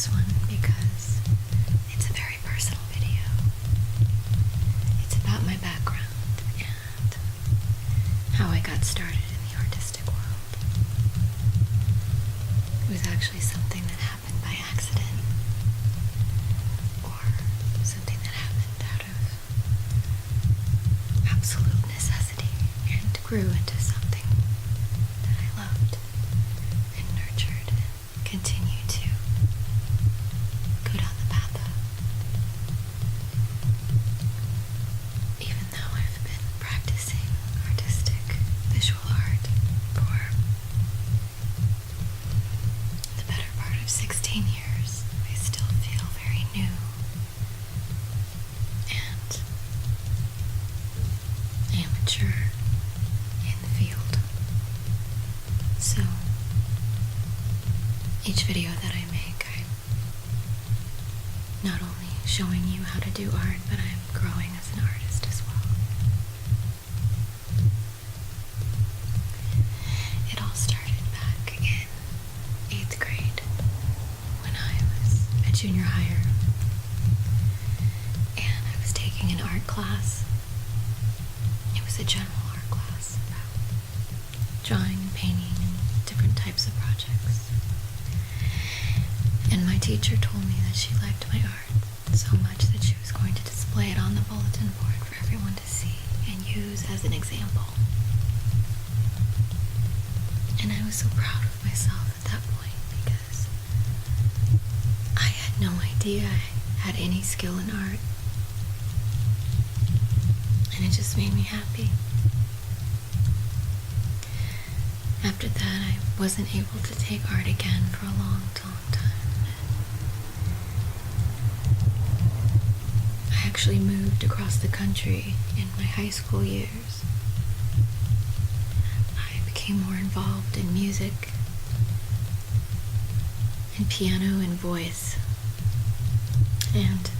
this one because it's a very personal video. It's about my background and how I got started in the artistic world. It was actually something that happened by accident, or something that happened out of absolute necessity and grew into something that I loved and nurtured and continue to go down the path of. Even though I've been practicing artistic visual art for the better part of 16 years, I still feel very new and amateur in the field. So each video that I make, I'm not only showing you how to do art, but I'm growing as an artist as well. It all started back in 8th grade when I was a junior higher and I was taking an art class. It was a general art class about drawing and painting and different types of projects. And my teacher told me that she liked my art so much that she was going to display it on the bulletin board for everyone to see and use as an example. And I was so proud of myself at that point because I had no idea I had any skill in art. And it just made me happy. After that, I wasn't able to take art again for a long time. I actually moved across the country in my high school years. I became more involved in music and piano and voice. And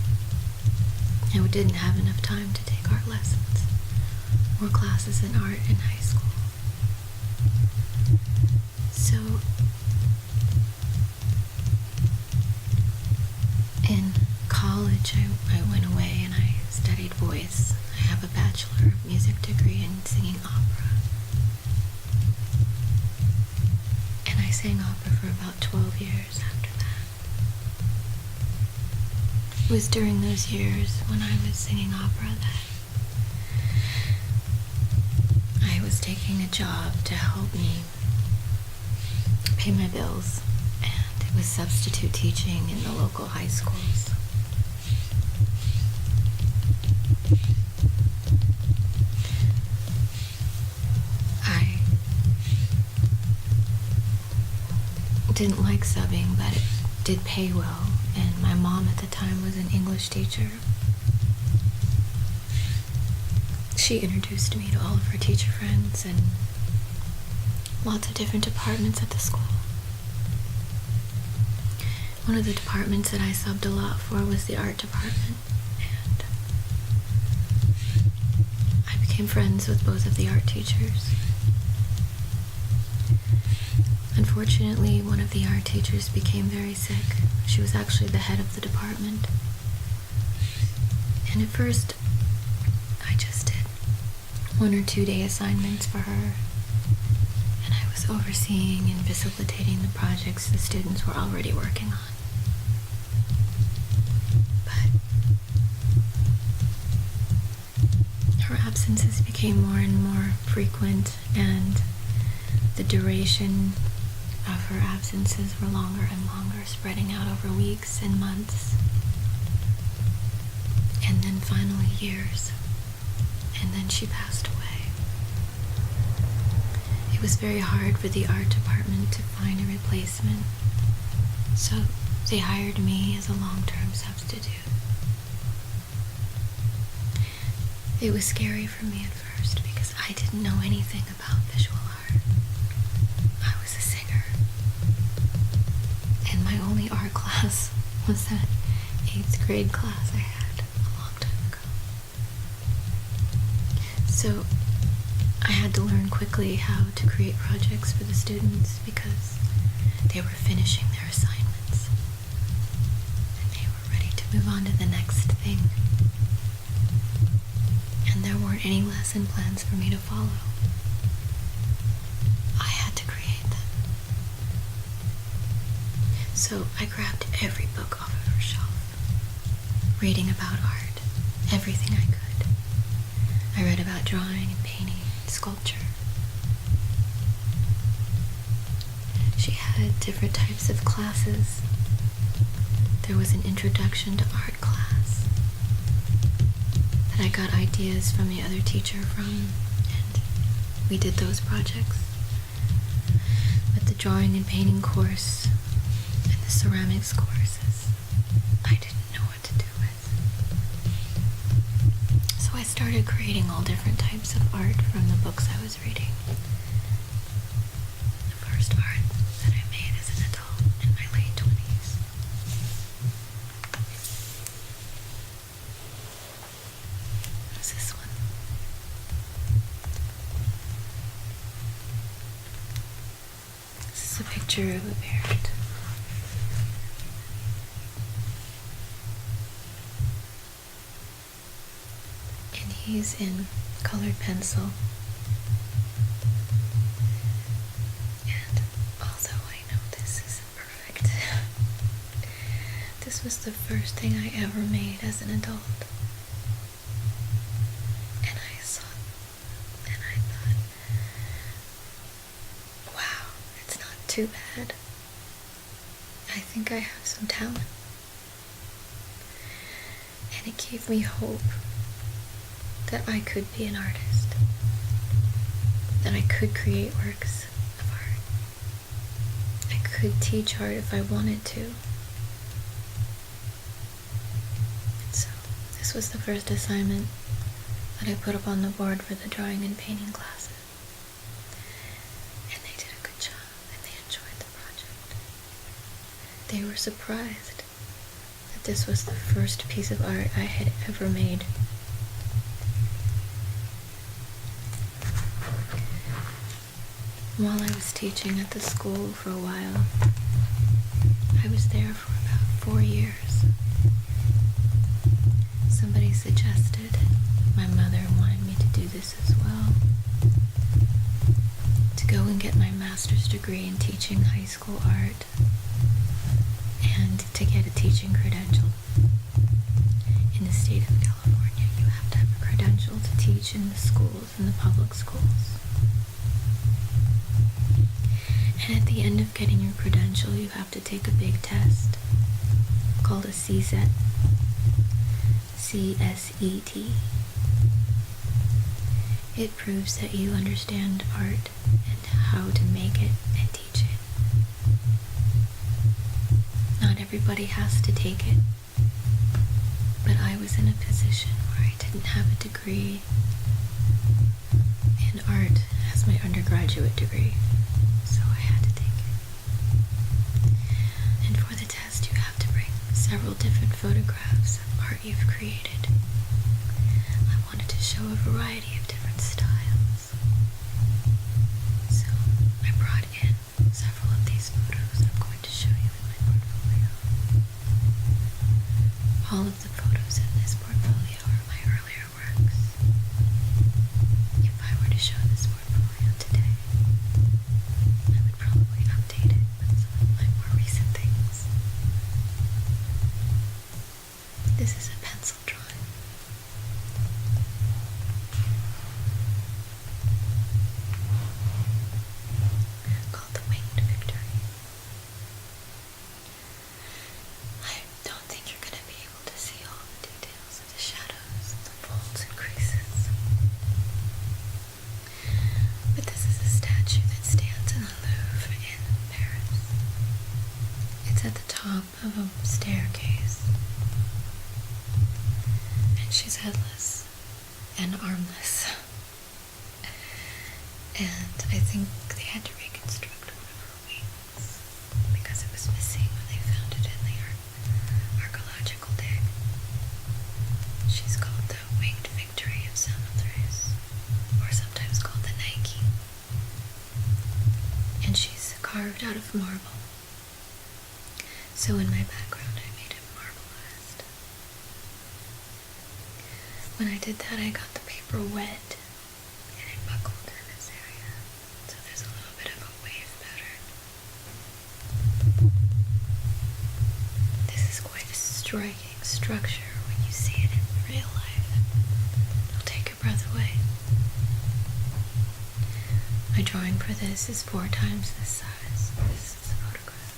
I didn't have enough time to take art lessons or classes in art in high school. So in college, I went away and I studied voice. I have a Bachelor of Music degree in singing opera. And I sang opera for about 12 years after that. It was during those years when I was singing opera that I was taking a job to help me pay my bills, and it was substitute teaching in the local high schools. I didn't like subbing, but it did pay well, and my mom at the time was an English teacher. She introduced me to all of her teacher friends and lots of different departments at the school. One of the departments that I subbed a lot for was the art department, and I became friends with both of the art teachers. Unfortunately, one of the art teachers became very sick. She was actually the head of the department. And at first, I just did 1 or 2 day assignments for her. And I was overseeing and facilitating the projects the students were already working on. But her absences became more and more frequent, and the duration of her absences were longer and longer, spreading out over weeks and months, and then finally years, and then she passed away. It was very hard for the art department to find a replacement, so they hired me as a long-term substitute. It was scary for me at first because I didn't know anything about visual art. I was a singer, and my only art class was that 8th grade class I had a long time ago. So I had to learn quickly how to create projects for the students because they were finishing their assignments. move on to the next thing. And there weren't any lesson plans for me to follow. I had to create them. So I grabbed every book off of her shelf, reading about art, everything I could. I read about drawing and painting and sculpture. She had different types of classes. There was an introduction to art class that I got ideas from the other teacher from, and we did those projects. But the drawing and painting course and the ceramics courses, I didn't know what to do with. So I started creating all different types of art from the books I was reading. The first art that I made as an adult in my late 20s. Was this one. This is a picture of a parrot. And he's in colored pencil. This was the first thing I ever made as an adult. And I saw it, and I thought, wow, it's not too bad. I think I have some talent. And it gave me hope that I could be an artist, that I could create works of art. I could teach art if I wanted to. This was the first assignment that I put up on the board for the drawing and painting classes. And they did a good job, and they enjoyed the project. They were surprised that this was the first piece of art I had ever made. While I was teaching at the school for a while, I was there for about 4 years. Somebody suggested, my mother wanted me to do this as well, to go and get my master's degree in teaching high school art and to get a teaching credential. In the state of California, you have to have a credential to teach in the schools, in the public schools. And at the end of getting your credential, you have to take a big test called a CSET. CSET. It proves that you understand art and how to make it and teach it. Not everybody has to take it, but I was in a position where I didn't have a degree in art as my undergraduate degree, so I had to take it. And for the test, you have to bring several different photographs of art you've created. I wanted to show a variety of different styles. So I brought in several of these photos I'm going to show you in my portfolio. All of the photos in this portfolio are my earlier works. If I were to show this portfolio today, I would probably update it with some of my more recent things. This is a pencil drawing. Called The Winged Victory. I don't think you're going to be able to see all the details of the shadows and the folds and creases. But this is a statue that stands in the Louvre in Paris. It's at the top of a staircase. She's headless and armless. And I think they had to reconstruct one of her wings because it was missing when they found it in the archaeological dig. She's called the Winged Victory of Samothrace, or sometimes called the Nike. And she's carved out of marble. So in my background I made it marbleized. When I did that, I got the paper wet and it buckled in this area. So there's a little bit of a wave pattern. This is quite a striking structure when you see it in real life. It'll take your breath away. My drawing for this is 4 times this size. This is a photograph.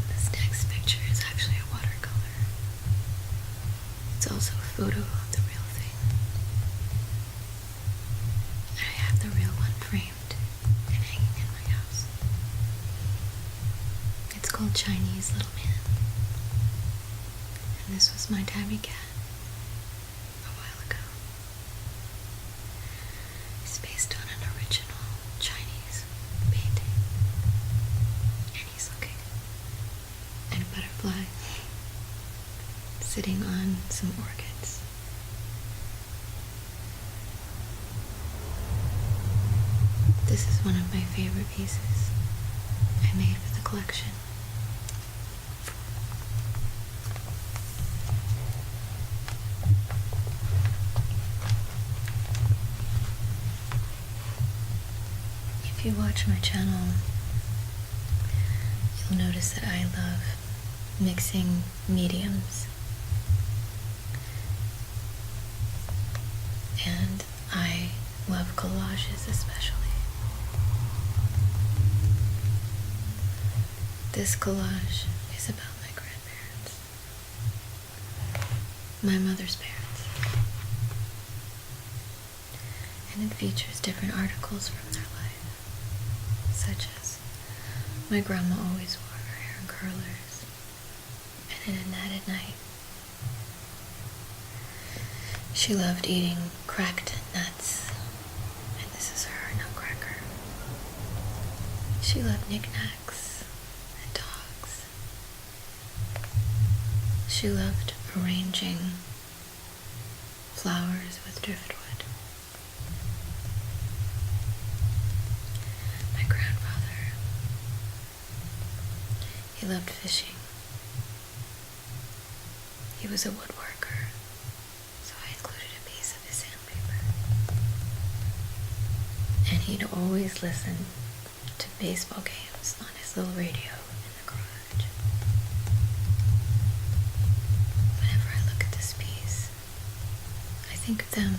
This next picture is actually a watercolor. It's also a photo of the real thing. I have the real one framed and hanging in my house. It's called Chinese Little Man. And this was my tabby cat a while ago. It's based on an original Chinese painting. And he's looking at a butterfly sitting on some orchids. This is one of my favorite pieces I made for the collection. If you watch my channel, you'll notice that I love mixing mediums. And I love collages especially. This collage is about my grandparents, my mother's parents, and it features different articles from their life, such as my grandma always wore her hair in curlers and in a net at night. She loved eating cracked nuts, and this is her nutcracker. She loved knickknacks and dogs. She loved arranging flowers with driftwood. My grandfather, he loved fishing. He was a woodworker, so I included a piece of his sandpaper. And he'd always listen to baseball games on his little radio in the garage. Whenever I look at this piece, I think of them.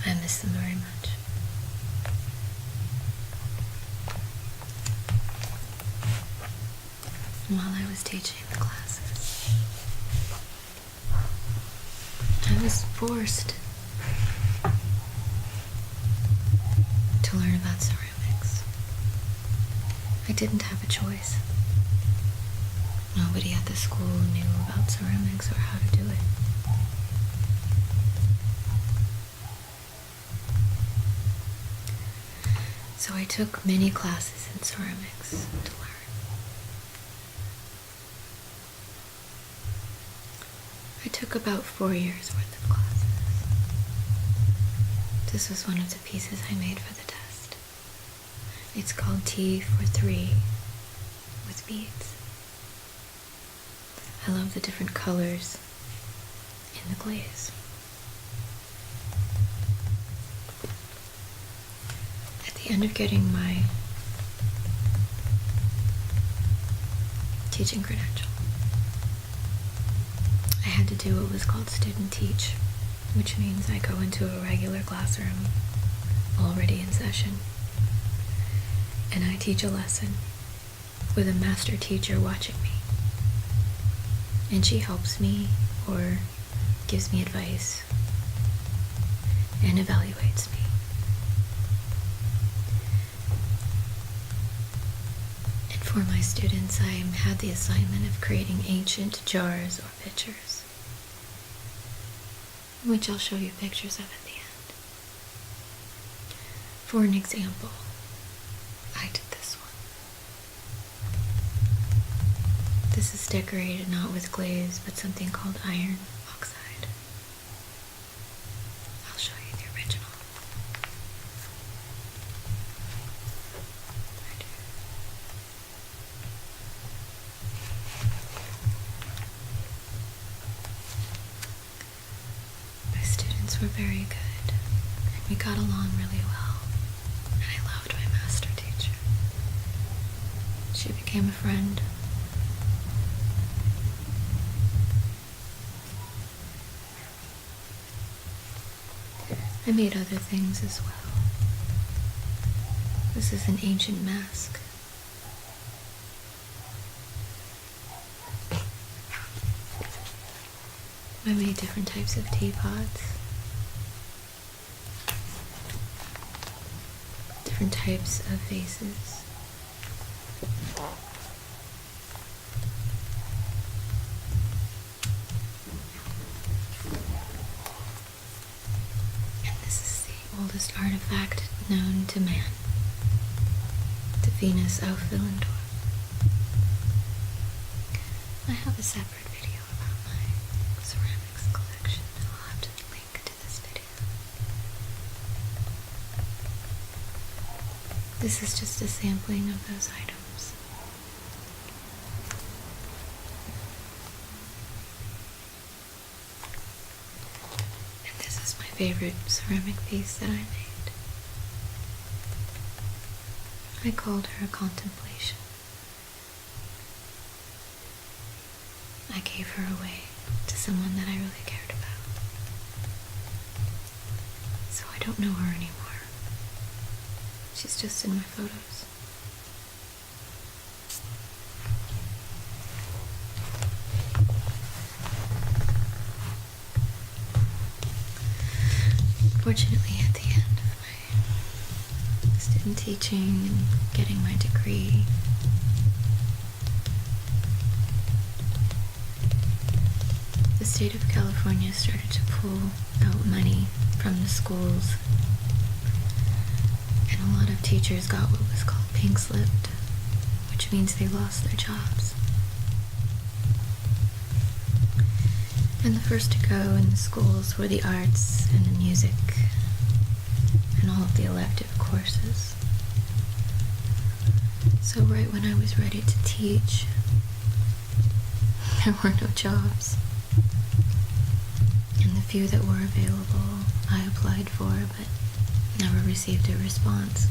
I miss them very much. While I was teaching the classes, I was forced to learn about ceramics. I didn't have a choice. Nobody at the school knew about ceramics or how to do it. So I took many classes in ceramics to learn. I took about 4 years worth of classes. This was one of the pieces I made for the test. It's called Tea for 3 with beads. I love the different colors in the glaze. At the end of getting my teaching credential, I had to do what was called student teach, which means I go into a regular classroom already in session, and I teach a lesson with a master teacher watching me. And she helps me or gives me advice and evaluates me. And for my students, I had the assignment of creating ancient jars or pitchers, which I'll show you pictures of at the end. For an example, I did this one. This is decorated not with glaze, but something called iron oxide. I'll show you the original. Right here. were very good, and we got along really well, and I loved my master teacher. She became a friend. I made other things as well. This is an ancient mask. I made different types of teapots, different types of vases. And this is the oldest artifact known to man, the Venus of Willendorf. I have a separate video about my ceramics collection. I'll have to link to this video. This is just a sampling of those items. And this is my favorite ceramic piece that I made. I called her Contemplation. I gave her away to someone that I really cared about. So I don't know her anymore. She's just in my photos. Fortunately, at the end of my student teaching and getting my degree, the state of California started to pull out money from the schools, and a lot of teachers got what was called pink slipped, which means they lost their jobs. And the first to go in the schools were the arts and the music and all of the elective courses. So right when I was ready to teach, there were no jobs. And the few that were available, I applied for, but never received a response.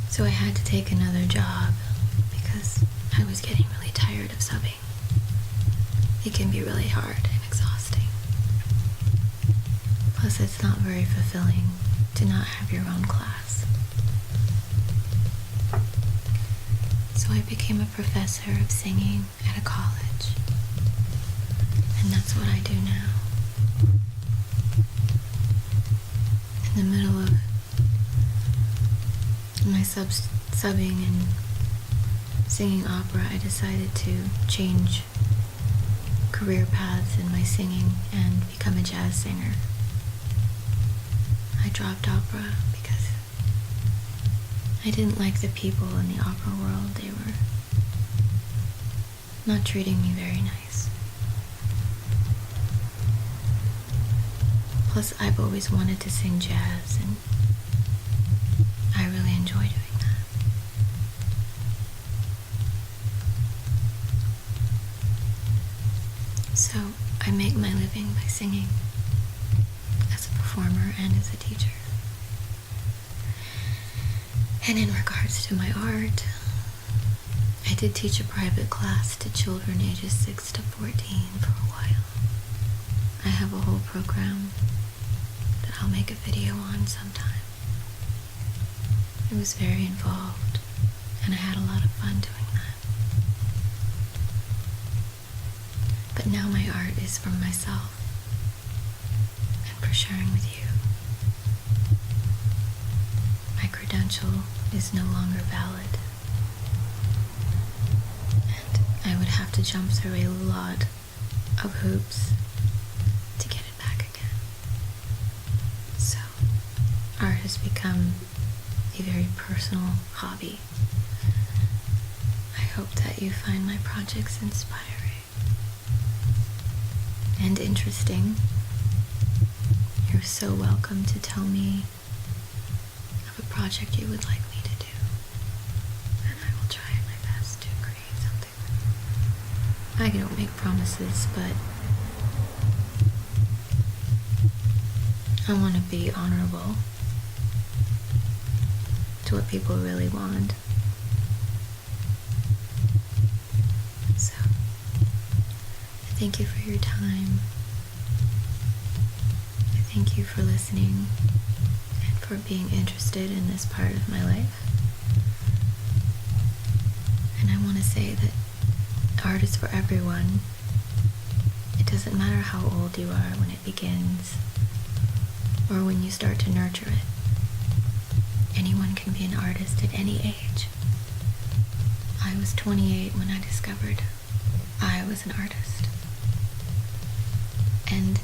So I had to take another job because I was getting really tired of subbing. It can be really hard and exhausting. Plus, it's not very fulfilling to not have your own class. So I became a professor of singing at a college. And that's what I do now. In the middle of my subbing and singing opera, I decided to change career paths in my singing and become a jazz singer. I dropped opera because I didn't like the people in the opera world. They were not treating me very nice. Plus, I've always wanted to sing jazz, and I really enjoy doing that. So, I make my living by singing as a performer and as a teacher. And in regards to my art, I did teach a private class to children ages 6 to 14 for a while. I have a whole program that I'll make a video on sometime. It was very involved, and I had a lot of fun doing that. But now my art is for myself and for sharing with you. My credential is no longer valid, and I would have to jump through a lot of hoops to get it back again. So, art has become a very personal hobby. I hope that you find my projects inspiring and interesting. You're so welcome to tell me of a project you would like me to do, and I will try my best to create something. I don't make promises, but I want to be honorable to what people really want. So, I thank you for your time. I thank you for listening and for being interested in this part of my life. And I want to say that art is for everyone. It doesn't matter how old you are when it begins, or when you start to nurture it. Anyone can be an artist at any age. I was 28 when I discovered I was an artist. And